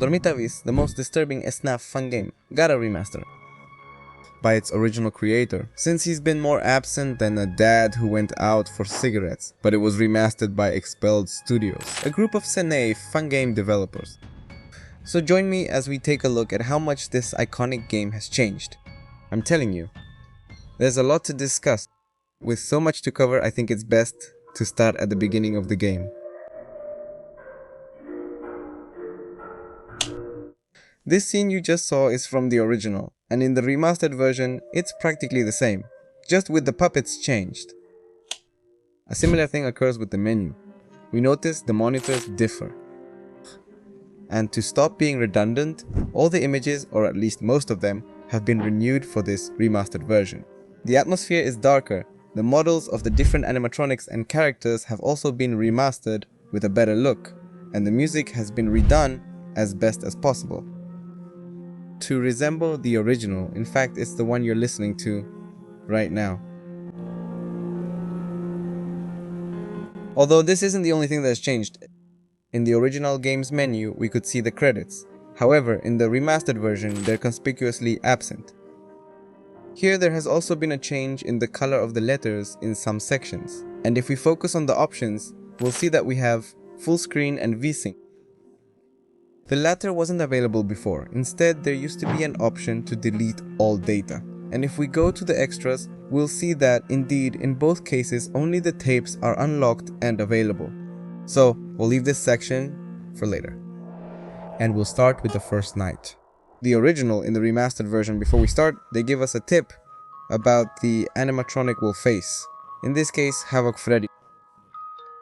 Dormitavis, the most disturbing SNAF fun game, got a remaster by its original creator, since he's been more absent than a dad who went out for cigarettes, but it was remastered by Expelled Studios, a group of Sene fun game developers. So join me as we take a look at how much this iconic game has changed. I'm telling you, there's a lot to discuss. With so much to cover, I think it's best to start at the beginning of the game. This scene you just saw is from the original, and in the remastered version, it's practically the same, just with the puppets changed. A similar thing occurs with the menu. We notice the monitors differ. And to stop being redundant, all the images, or at least most of them, have been renewed for this remastered version. The atmosphere is darker, the models of the different animatronics and characters have also been remastered with a better look, and the music has been redone as best as possible to resemble the original. In fact, it's the one you're listening to right now. Although this isn't the only thing that has changed. In the original game's menu, we could see the credits. However, in the remastered version, they're conspicuously absent. Here there has also been a change in the color of the letters in some sections. And if we focus on the options, we'll see that we have full screen and VSync. The latter wasn't available before. Instead, there used to be an option to delete all data. And if we go to the extras, we'll see that indeed in both cases only the tapes are unlocked and available. So we'll leave this section for later. And we'll start with the first night. The original, in the remastered version, before we start, they give us a tip about the animatronic we'll face. In this case, Havoc Freddy.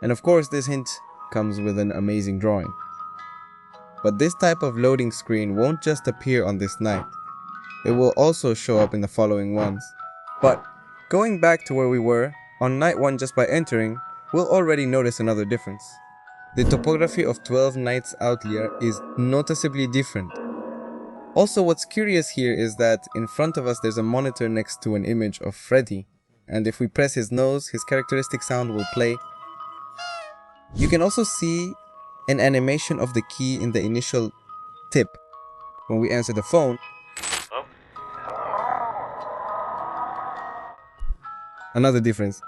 And of course this hint comes with an amazing drawing. But this type of loading screen won't just appear on this night. It will also show up in the following ones. But going back to where we were, on night 1 just by entering, we'll already notice another difference. The topography of 12 Nights Outlier is noticeably different. Also, what's curious here is that in front of us there's a monitor next to an image of Freddy, and if we press his nose, his characteristic sound will play. You can also see an animation of the key in the initial tip when we answer the phone. Oh. Another difference.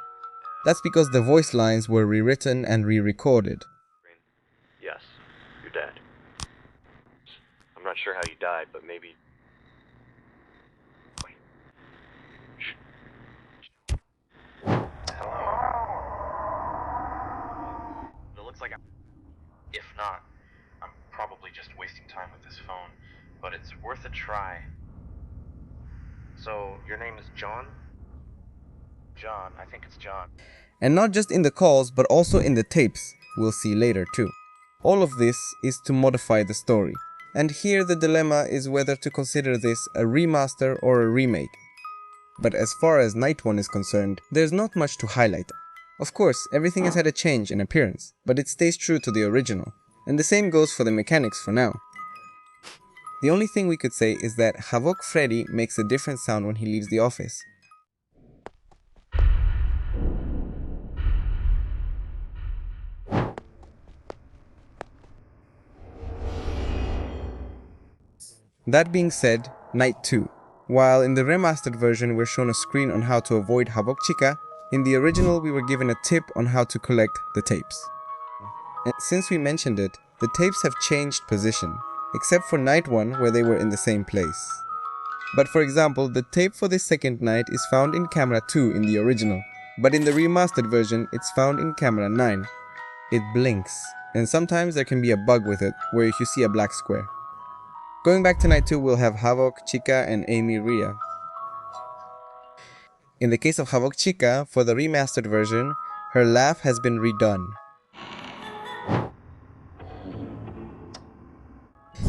That's because the voice lines were rewritten and re-recorded. Yes, you're dead. I'm not sure how you died, but maybe... Wait. Shh. It looks like If not, I'm probably just wasting time with this phone, but it's worth a try. So, your name is John? John, I think it's John. And not just in the calls, but also in the tapes, we'll see later too. All of this is to modify the story. And here the dilemma is whether to consider this a remaster or a remake. But as far as Night 1 is concerned, there's not much to highlight. Of course, everything has had a change in appearance, but it stays true to the original. And the same goes for the mechanics for now. The only thing we could say is that Havoc Freddy makes a different sound when he leaves the office. That being said, Night 2. While in the remastered version we're shown a screen on how to avoid Havoc Chica, in the original we were given a tip on how to collect the tapes. And since we mentioned it, the tapes have changed position, except for Night 1 where they were in the same place. But for example, the tape for this second night is found in camera 2 in the original, but in the remastered version it's found in camera 9. It blinks, and sometimes there can be a bug with it where you see a black square. Going back to Night 2, we'll have Havoc, Chica, and Amy Rhea. In the case of Havoc Chica, for the remastered version, her laugh has been redone.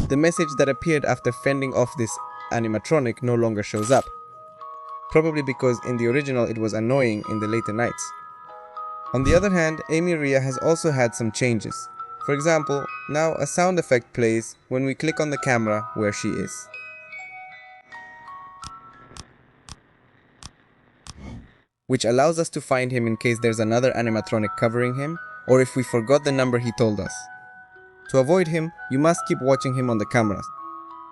The message that appeared after fending off this animatronic no longer shows up. Probably because in the original it was annoying in the later nights. On the other hand, Amy Rhea has also had some changes. For example, now a sound effect plays when we click on the camera where she is. Which allows us to find him in case there's another animatronic covering him, or if we forgot the number he told us. To avoid him, you must keep watching him on the cameras.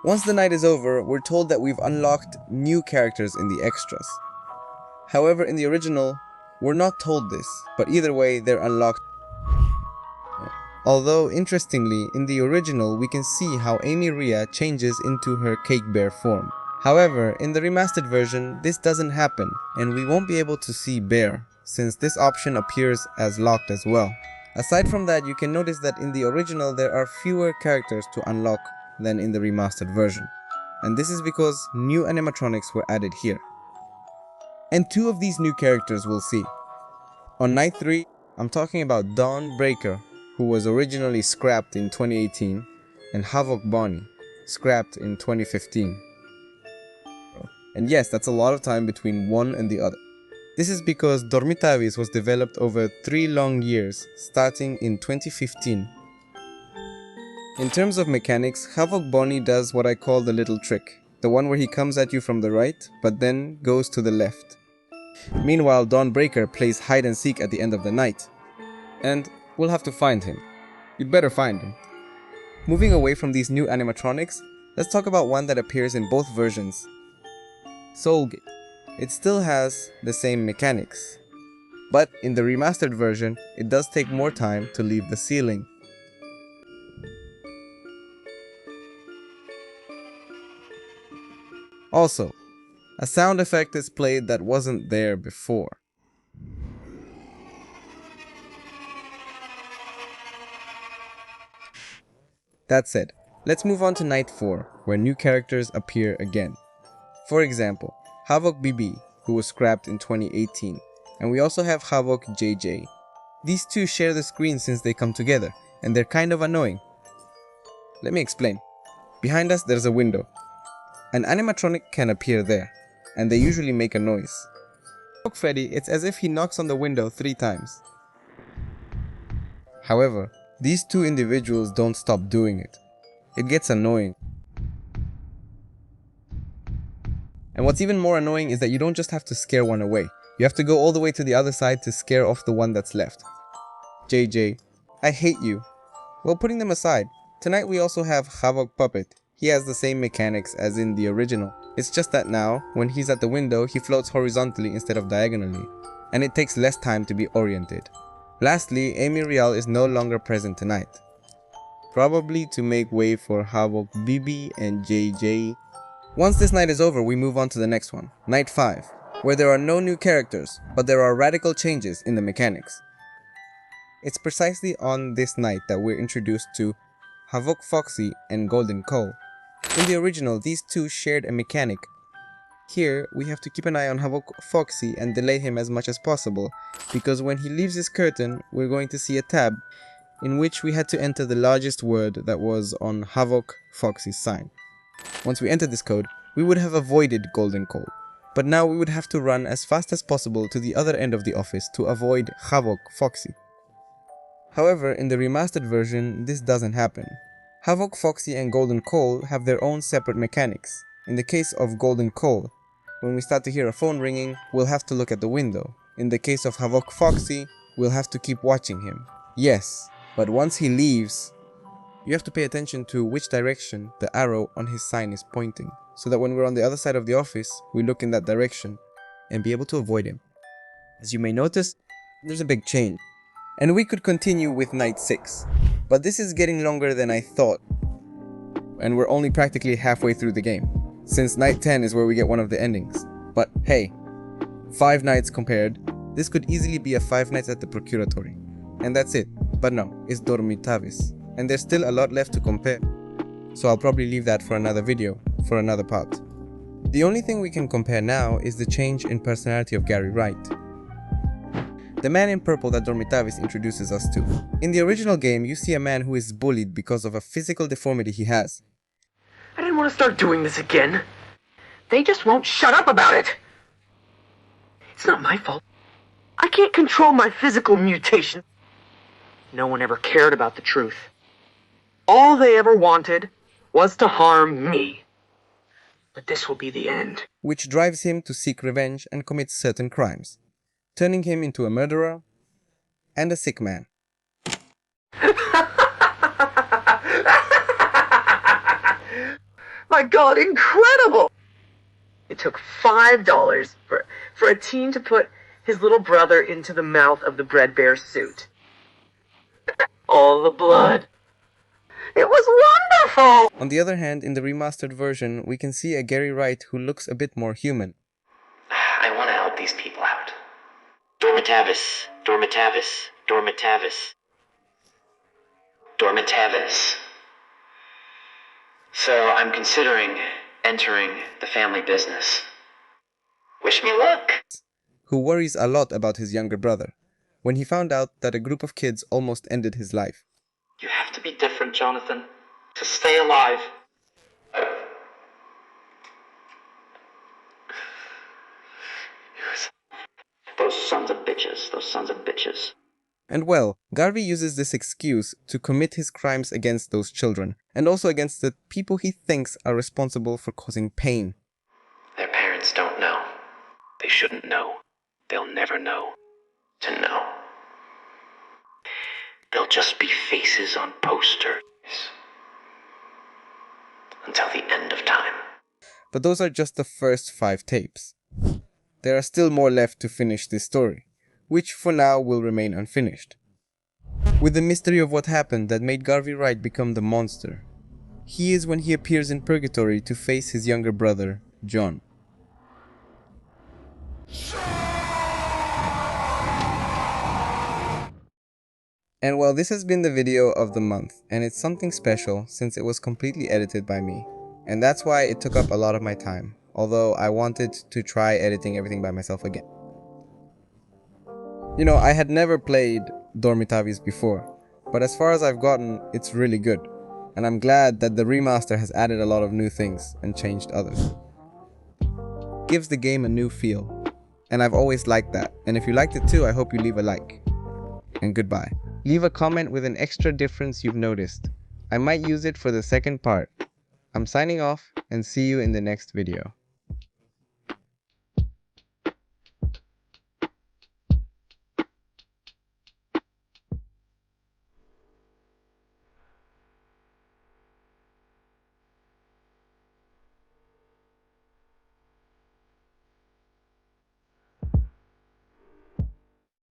Once the night is over, we're told that we've unlocked new characters in the extras. However, in the original, we're not told this, but either way, they're unlocked. Although, interestingly, in the original, we can see how Amy Rhea changes into her Cake Bear form. However, in the remastered version, this doesn't happen, and we won't be able to see Bear, since this option appears as locked as well. Aside from that, you can notice that in the original, there are fewer characters to unlock than in the remastered version. And this is because new animatronics were added here. And two of these new characters we'll see. On night 3, I'm talking about Dawn Breaker, who was originally scrapped in 2018, and Havoc Bonnie, scrapped in 2015. And yes, that's a lot of time between one and the other. This is because Dormitavis was developed over 3 long years, starting in 2015. In terms of mechanics, Havoc Bonnie does what I call the little trick, the one where he comes at you from the right, but then goes to the left. Meanwhile, Dawn Breaker plays hide and seek at the end of the night. And we'll have to find him. You'd better find him. Moving away from these new animatronics, let's talk about one that appears in both versions. Soulgate. It still has the same mechanics, but in the remastered version, it does take more time to leave the ceiling. Also, a sound effect is played that wasn't there before. That said, let's move on to night 4, where new characters appear again. For example, Havoc BB, who was scrapped in 2018, and we also have Havoc JJ. These two share the screen since they come together, and they're kind of annoying. Let me explain. Behind us there's a window. An animatronic can appear there, and they usually make a noise. Havoc Freddy, it's as if he knocks on the window 3 times. However, these two individuals don't stop doing it. It gets annoying. And what's even more annoying is that you don't just have to scare one away. You have to go all the way to the other side to scare off the one that's left. JJ, I hate you. Well, putting them aside, tonight we also have Havoc Puppet. He has the same mechanics as in the original. It's just that now, when he's at the window, he floats horizontally instead of diagonally, and it takes less time to be oriented. Lastly, Amy Real is no longer present tonight, probably to make way for Havoc BB and JJ. Once this night is over, we move on to the next one, night 5, where there are no new characters, but there are radical changes in the mechanics. It's precisely on this night that we're introduced to Havoc Foxy and Golden Cole. In the original, these two shared a mechanic. Here, we have to keep an eye on Havoc Foxy and delay him as much as possible, because when he leaves his curtain, we're going to see a tab in which we had to enter the largest word that was on Havoc Foxy's sign. Once we enter this code, we would have avoided Golden Cole, but now we would have to run as fast as possible to the other end of the office to avoid Havoc Foxy. However, in the remastered version, this doesn't happen. Havoc Foxy and Golden Cole have their own separate mechanics. In the case of Golden Cole, when we start to hear a phone ringing, we'll have to look at the window. In the case of Havoc Foxy, we'll have to keep watching him. Yes, but once he leaves, you have to pay attention to which direction the arrow on his sign is pointing, so that when we're on the other side of the office, we look in that direction and be able to avoid him. As you may notice, there's a big change. And we could continue with night 6, but this is getting longer than I thought, and we're only practically halfway through the game, since night 10 is where we get one of the endings. But hey, 5 nights compared, this could easily be a 5 nights at the Procuratory, and that's it. But no, it's Dormitavis, and there's still a lot left to compare, so I'll probably leave that for another video, for another part. The only thing we can compare now is the change in personality of Gary Wright, the man in purple that Dormitavis introduces us to. In the original game, you see a man who is bullied because of a physical deformity he has. I didn't want to start doing this again. They just won't shut up about it. It's not my fault. I can't control my physical mutation. No one ever cared about the truth. All they ever wanted was to harm me. But this will be the end. Which drives him to seek revenge and commit certain crimes, turning him into a murderer and a sick man. My God, incredible! It took $5 for a teen to put his little brother into the mouth of the Bread Bear suit. All the blood. It was wonderful! On the other hand, in the remastered version, we can see a Gary Wright who looks a bit more human. I want to help these people out. Dormitavis, Dormitavis, Dormitavis. Dormitavis. So I'm considering entering the family business. Wish me luck. Who worries a lot about his younger brother, when he found out that a group of kids almost ended his life. You have to be different, Jonathan, to stay alive. Those sons of bitches, those sons of bitches. And well, Garvey uses this excuse to commit his crimes against those children, and also against the people he thinks are responsible for causing pain. Their parents don't know. They shouldn't know. They'll never know. To know. They'll just be faces on posters. Until the end of time. But those are just the first 5 tapes. There are still more left to finish this story, which for now will remain unfinished. With the mystery of what happened that made Garvey Wright become the monster, he is when he appears in purgatory to face his younger brother, John. And well, this has been the video of the month, and it's something special since it was completely edited by me. And that's why it took up a lot of my time, although I wanted to try editing everything by myself again. You know, I had never played Dormitavis before, but as far as I've gotten, it's really good. And I'm glad that the remaster has added a lot of new things and changed others. Gives the game a new feel, and I've always liked that. And if you liked it too, I hope you leave a like. And goodbye. Leave a comment with an extra difference you've noticed. I might use it for the second part. I'm signing off and see you in the next video.